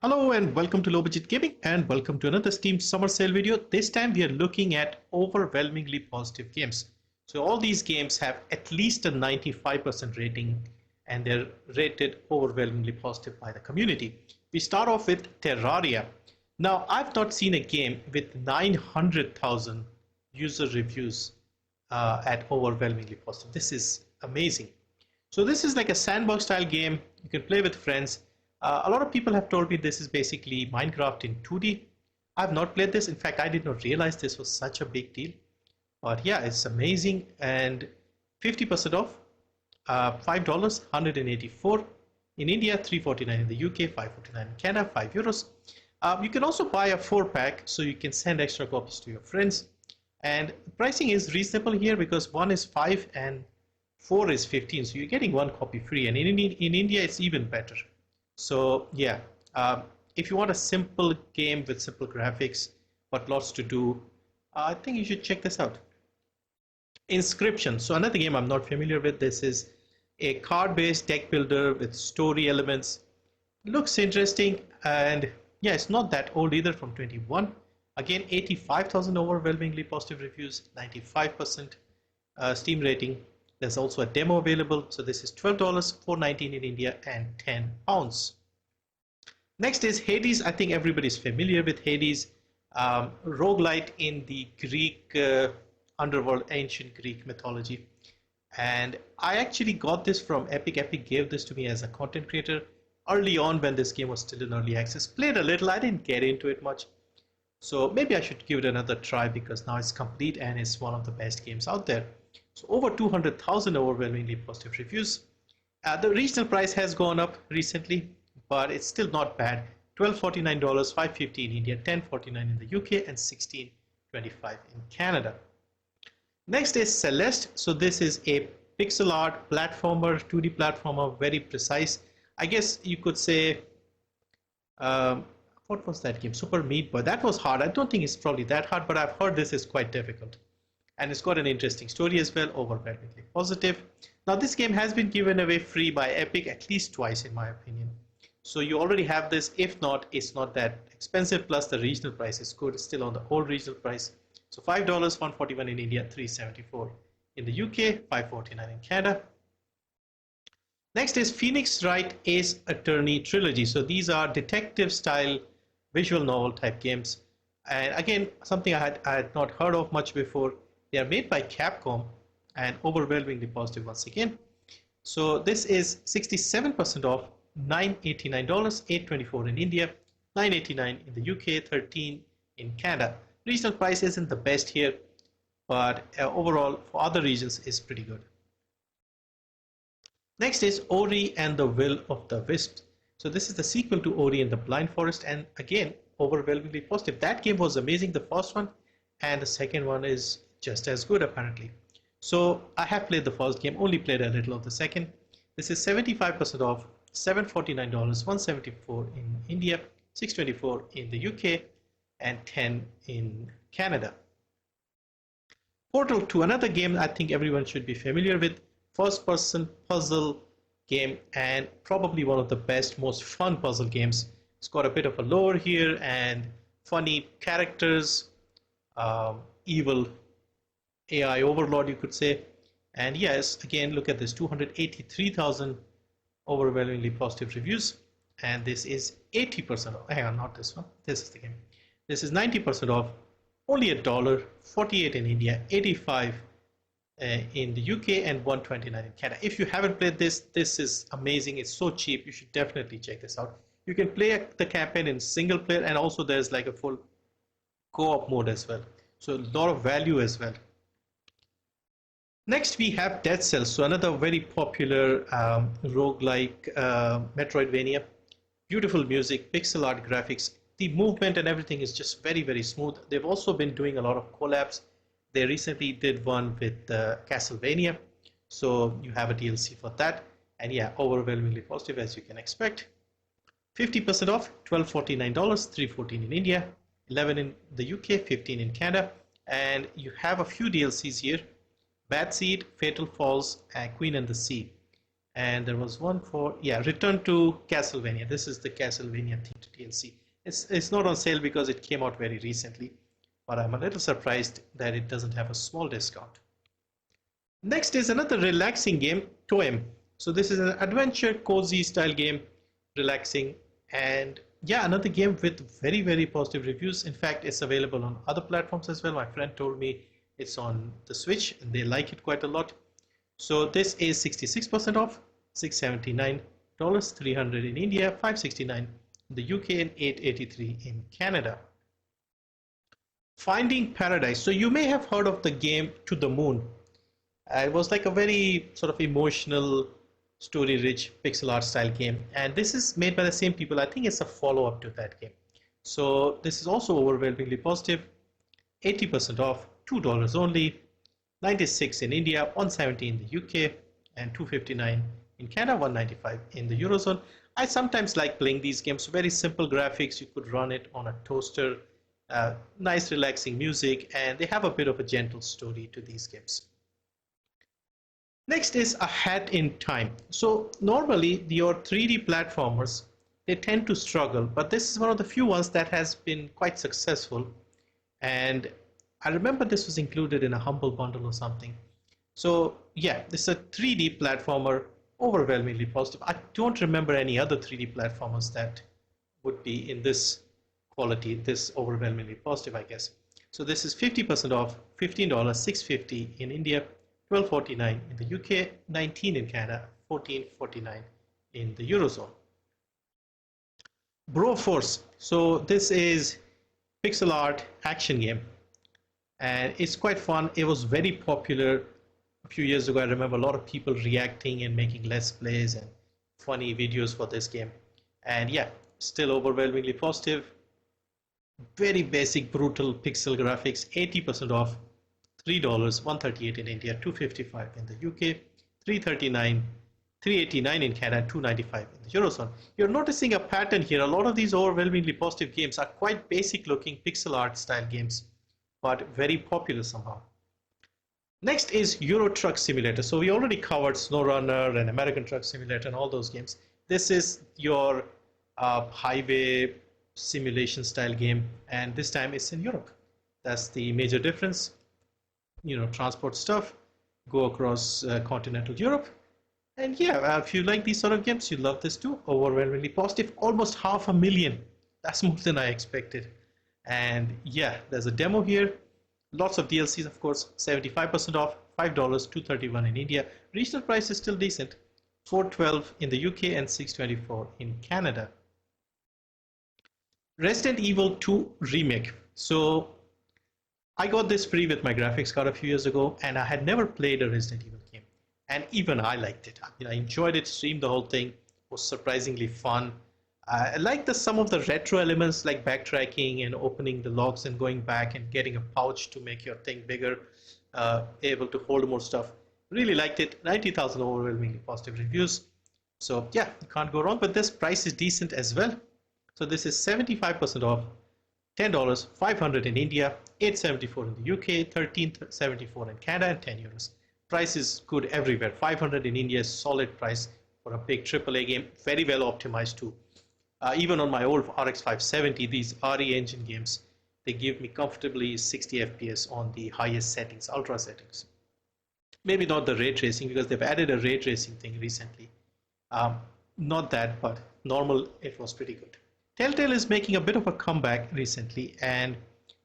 Hello and welcome to Low Budget Gaming and welcome to another Steam Summer Sale video. This time we are looking at overwhelmingly positive games. So all these games have at least a 95% rating and they're rated overwhelmingly positive by the community. We start off with Terraria. Now I've not seen a game with 900,000 user reviews at overwhelmingly positive. This is amazing. So this is like a sandbox style game. You can play with friends. A lot of people have told me this is basically Minecraft in 2D. I've not played this. In fact, I did not realize this was such a big deal. But yeah, it's amazing and 50% off. $5, 184 in India, 349 in the UK, 549 in Canada, €5. You can also buy a 4-pack so you can send extra copies to your friends. And the pricing is reasonable here because one is 5 and 4 is 15. So you're getting one copy free. And in India, it's even better. So yeah, if you want a simple game with simple graphics but lots to do, I think you should check this out. Inscryption. So another game I'm not familiar with. This is a card-based deck builder with story elements. Looks interesting, and yeah, it's not that old either, from 21. Again, 85,000 overwhelmingly positive reviews, 95% Steam rating. There's also a demo available. So this is $12, $4.19 in India, and £10. Next is Hades. I think everybody's familiar with Hades. Roguelite in the Greek underworld, ancient Greek mythology. And I actually got this from Epic. Epic gave this to me as a content creator early on when this game was still in early access. Played a little. I didn't get into it much. So maybe I should give it another try because now it's complete and it's one of the best games out there. So over 200,000 overwhelmingly positive reviews. The regional price has gone up recently, but it's still not bad. $12.49, $5.50 in India, $10.49 in the UK, and $16.25 in Canada. Next is Celeste. So this is a pixel art platformer, 2D platformer, very precise. I guess you could say, what was that game? Super Meat Boy. That was hard. I don't think it's probably that hard, but I've heard this is quite difficult. And it's got an interesting story as well, overwhelmingly positive. Now this game has been given away free by Epic at least twice in my opinion. So you already have this. If not, it's not that expensive, plus the regional price is good. It's still on the whole regional price. So $5, $141 in India, $374 in the UK, $549 in Canada. Next is Phoenix Wright Ace Attorney Trilogy. So these are detective style visual novel type games. And again, something I had not heard of much before. They are made by Capcom and overwhelmingly positive once again. So this is 67% off, $989, $824 in India, $989 in the UK, $13 in Canada. Regional price isn't the best here, but overall for other regions is pretty good. Next is Ori and the Will of the Wisps. So this is the sequel to Ori and the Blind Forest, and again overwhelmingly positive. That game was amazing, the first one, and the second one is just as good apparently. So I have played the first game, only played a little of the second. This is 75% off, $749, $174 in India, $624 in the UK, and $10 in Canada. Portal 2, another game I think everyone should be familiar with. First person puzzle game and probably one of the best, most fun puzzle games. It's got a bit of a lore here and funny characters, evil AI overlord you could say. And yes, again look at this, 283,000 overwhelmingly positive reviews, and this is 80% off. Hang on, not this one, this is the game. This is 90% off, only $1, $48 in India, 85 in the UK, and 129 in Canada. If you haven't played this, this is amazing. It's so cheap, you should definitely check this out. You can play the campaign in single player, and also there's like a full co-op mode as well, so a lot of value as well. Next we have Dead Cells, so another very popular roguelike Metroidvania. Beautiful music, pixel art graphics, the movement and everything is just very, very smooth. They've also been doing a lot of collabs. They recently did one with Castlevania, so you have a DLC for that. And yeah, overwhelmingly positive as you can expect. 50% off, $12.49, $314 in India, 11 in the UK, 15 in Canada. And you have a few DLCs here. Bad Seed, Fatal Falls, and Queen and the Sea. And there was one for, yeah, Return to Castlevania. This is the Castlevania themed DLC. It's not on sale because it came out very recently, but I'm a little surprised that it doesn't have a small discount. Next is another relaxing game, Toem. So this is an adventure cozy style game, relaxing, and yeah, another game with very positive reviews. In fact, it's available on other platforms as well. My friend told me it's on the Switch and they like it quite a lot. So this is 66% off, $679, 300 in India, 569 in the UK, and 883 in Canada. Finding Paradise. So you may have heard of the game To the Moon. It was like a very sort of emotional, story-rich pixel art style game, and this is made by the same people. I think it's a follow-up to that game. So this is also overwhelmingly positive, 80% off, $2 only, 96 in India, 170 in the UK, and 259 in Canada, 195 in the Eurozone. I sometimes like playing these games. Very simple graphics. You could run it on a toaster, nice relaxing music, and they have a bit of a gentle story to these games. Next is A Hat in Time. So normally your 3D platformers, they tend to struggle, but this is one of the few ones that has been quite successful. And I remember this was included in a Humble Bundle or something. So yeah, this is a 3D platformer, overwhelmingly positive. I don't remember any other 3D platformers that would be in this quality, this overwhelmingly positive, I guess. So this is 50% off, $15, $650 in India, $12.49 in the UK, $19 in Canada, $14.49 in the Eurozone. Broforce. So this is pixel art action game, and it's quite fun. It was very popular a few years ago. I remember a lot of people reacting and making let's plays and funny videos for this game. And yeah, still overwhelmingly positive. Very basic, brutal pixel graphics, 80% off, $3, $138 in India, $255 in the UK, $339, $389 in Canada, $295 in the Eurozone. You're noticing a pattern here. A lot of these overwhelmingly positive games are quite basic looking pixel art style games, but very popular somehow. Next is Euro Truck Simulator. So we already covered SnowRunner and American Truck Simulator and all those games. This is your highway simulation style game, and this time it's in Europe. That's the major difference. You know, transport stuff, go across continental Europe. And yeah, if you like these sort of games, you love this too. Overwhelmingly positive, almost 500,000. That's more than I expected. And yeah, there's a demo here. Lots of DLCs, of course, 75% off, $5, $231 in India. Regional price is still decent, $412 in the UK and $624 in Canada. Resident Evil 2 Remake. So I got this free with my graphics card a few years ago, and I had never played a Resident Evil game. And even I liked it. I enjoyed it, streamed the whole thing. It was surprisingly fun. I like some of the retro elements like backtracking and opening the locks and going back and getting a pouch to make your thing bigger, able to hold more stuff. Really liked it. 90,000 overwhelmingly positive reviews. So yeah, you can't go wrong, but this price is decent as well. So this is 75% off, $10, 500 in India, 874 in the UK, 1374 in Canada, and €10. Price is good everywhere. 500 in India is solid price for a big AAA game. Very well optimized too. Even on my old RX 570, these RE engine games, they give me comfortably 60 FPS on the highest settings, ultra settings. Maybe not the ray tracing, because they've added a ray tracing thing recently. Not that, but normal, it was pretty good. Telltale is making a bit of a comeback recently, and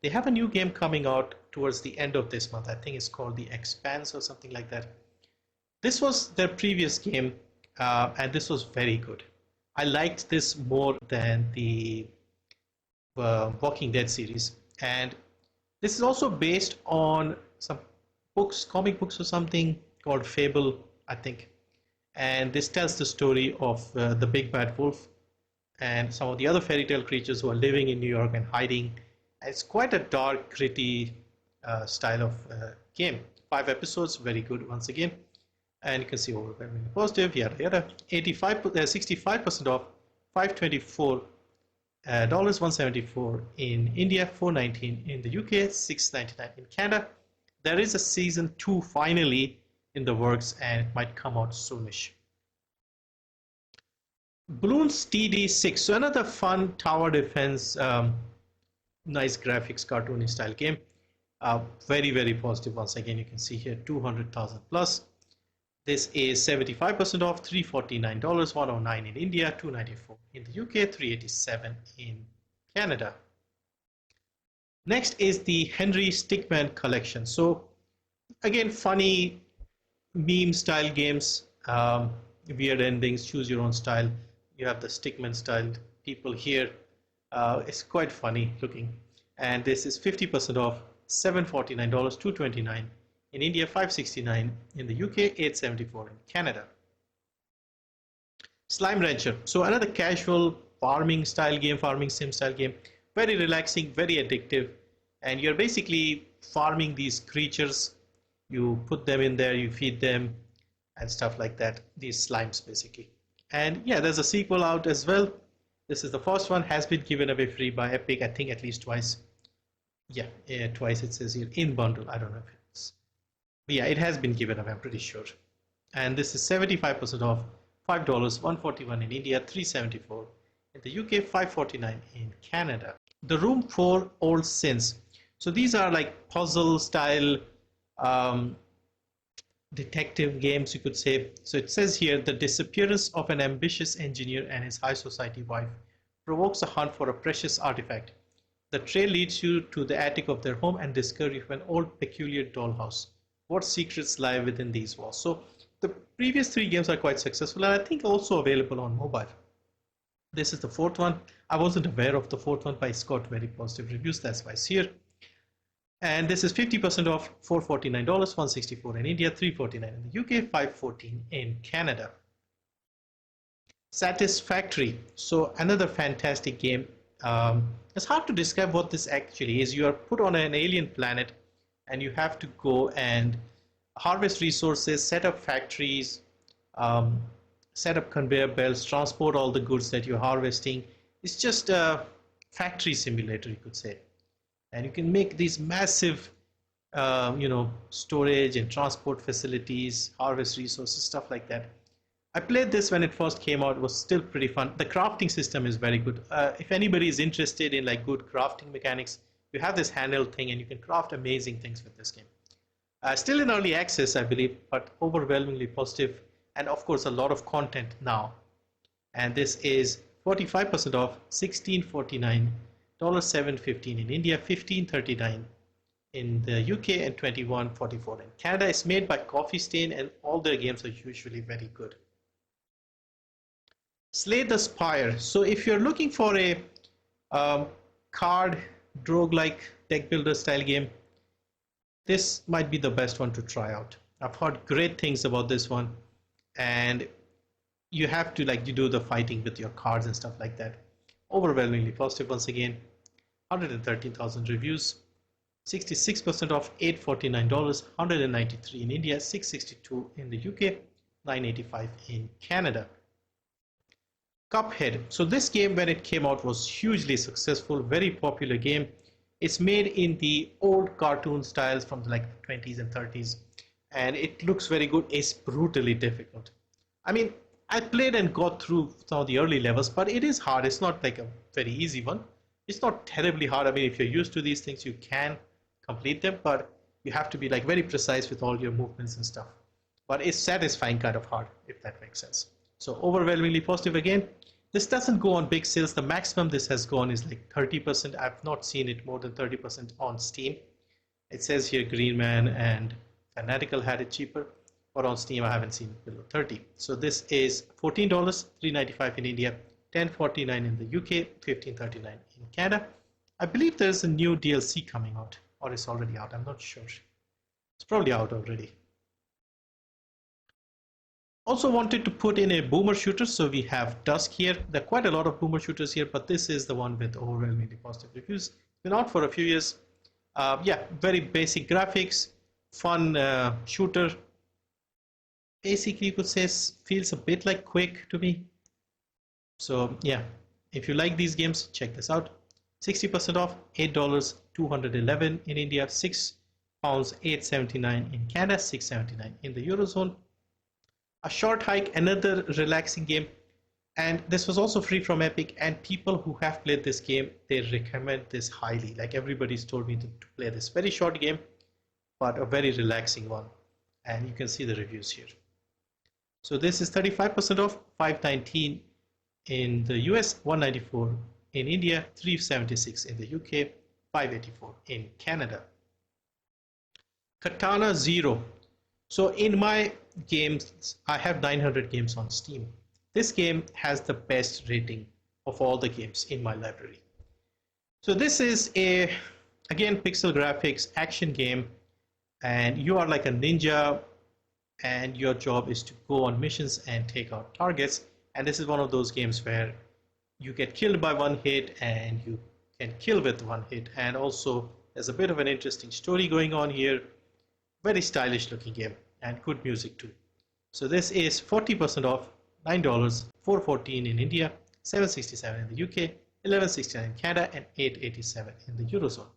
they have a new game coming out towards the end of this month. I think it's called The Expanse or something like that. This was their previous game, and this was very good. I liked this more than the Walking Dead series, and this is also based on some books, comic books or something called Fable, I think. And this tells the story of the big bad wolf and some of the other fairy tale creatures who are living in New York and hiding. It's quite a dark, gritty style of game. 5 episodes, very good once again. And you can see overwhelmingly positive, yada yada. 65% off, $524, $174 in India, $419 in the UK, $699 in Canada. There is a season 2 finally in the works, and it might come out soonish. Bloons TD 6. So another fun tower defense, nice graphics, cartoony style game. Very, very positive. Once again, you can see here 200,000 plus. This is 75% off, $349, 109 in India, 294 in the UK, 387 in Canada. Next is the Henry Stickman collection. So again, funny meme style games, weird endings, choose your own style. You have the Stickman style people here. It's quite funny looking. And this is 50% off, $749, $229 in India, $569 in the UK, $874 in Canada. Slime Rancher. So another casual farming style game, farming sim style game. Very relaxing, very addictive. And you're basically farming these creatures. You put them in there, you feed them, and stuff like that. These slimes, basically. And yeah, there's a sequel out as well. This is the first one, has been given away free by Epic, I think at least twice. Yeah, twice it says here in bundle. I don't know if it's. But yeah, it has been given away, I'm pretty sure. And this is 75% off, $5, $141 in India, $374 in the UK, $549 in Canada. The Room for Old Sins. So these are like puzzle style detective games, you could say. So it says here, the disappearance of an ambitious engineer and his high society wife provokes a hunt for a precious artifact. The trail leads you to the attic of their home and discovery of an old peculiar dollhouse. What secrets lie within these walls? So the previous three games are quite successful, and I think also available on mobile. This is the fourth one. I wasn't aware of the fourth one, but it's got very positive reviews. That's why it's here. And this is 50% off, $449, $164 in India, $349 in the UK, $514 in Canada. Satisfactory. So another fantastic game. It's hard to describe what this actually is. You are put on an alien planet and you have to go and harvest resources, set up factories, set up conveyor belts, transport all the goods that you're harvesting. It's just a factory simulator, you could say. And you can make these massive, storage and transport facilities, harvest resources, stuff like that. I played this when it first came out. It was still pretty fun. The crafting system is very good. If anybody is interested in like good crafting mechanics, you have this handheld thing and you can craft amazing things with this game. Still in early access, I believe, but overwhelmingly positive, and of course a lot of content now. And this is 45% off, $1649, $715 in India, $1539 in the UK, and $2144 in Canada. It's made by Coffee Stain, and all their games are usually very good. Slay the Spire. So if you're looking for a card roguelike deck builder style game, this might be the best one to try out. I've heard great things about this one, and you have to you do the fighting with your cards and stuff like that. Overwhelmingly positive once again. 113,000 reviews, 66% off, $849, $193 in India, $662 in the UK, $985 in Canada. Cuphead. So this game, when it came out, was hugely successful, very popular game. It's made in the old cartoon styles from the 20s and 30s, and it looks very good. It's brutally difficult. I mean, I played and got through some of the early levels, but it is hard. It's not like a very easy one. It's not terribly hard. I mean, if you're used to these things, you can complete them, but you have to be very precise with all your movements and stuff. But it's satisfying kind of hard, if that makes sense. So overwhelmingly positive again. This doesn't go on big sales. The maximum this has gone is 30%. I've not seen it more than 30% on Steam. It says here Green Man and Fanatical had it cheaper, but on Steam I haven't seen it below 30. So this is $14, $395 in India, $1049 in the UK, $1539 in Canada. I believe there's a new DLC coming out, or it's already out. I'm not sure. It's probably out already. Also wanted to put in a boomer shooter, so we have Dusk here. There are quite a lot of boomer shooters here, but this is the one with overwhelmingly positive reviews. Been out for a few years. Yeah, very basic graphics, fun shooter. Basically, you could say feels a bit like Quake to me. So yeah, if you like these games, check this out. 60% off, $8, $211 in India, £6, $879 in Canada, $679 in the Eurozone. A Short Hike, another relaxing game. And this was also free from Epic, and people who have played this game, they recommend this highly. Like everybody's told me to play this very short game, but a very relaxing one. And you can see the reviews here. So this is 35% off, $519 in the US, $194 in India, $376 in the UK, $584 in Canada. Katana Zero. So in my games, I have 900 games on Steam. This game has the best rating of all the games in my library. So this is again, pixel graphics action game, and you are like a ninja, and your job is to go on missions and take out targets. And this is one of those games where you get killed by one hit and you can kill with one hit. And also there's a bit of an interesting story going on here. Very stylish looking game and good music too. So this is 40% off, $9, $414 in India, $767 in the UK, $1169 in Canada, and $887 in the Eurozone.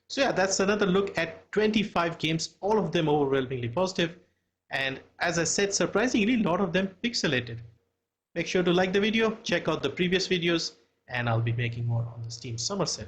So yeah, that's another look at 25 games, all of them overwhelmingly positive. And as I said, surprisingly, a lot of them pixelated. Make sure to like the video, check out the previous videos, and I'll be making more on the Steam Summer Sale.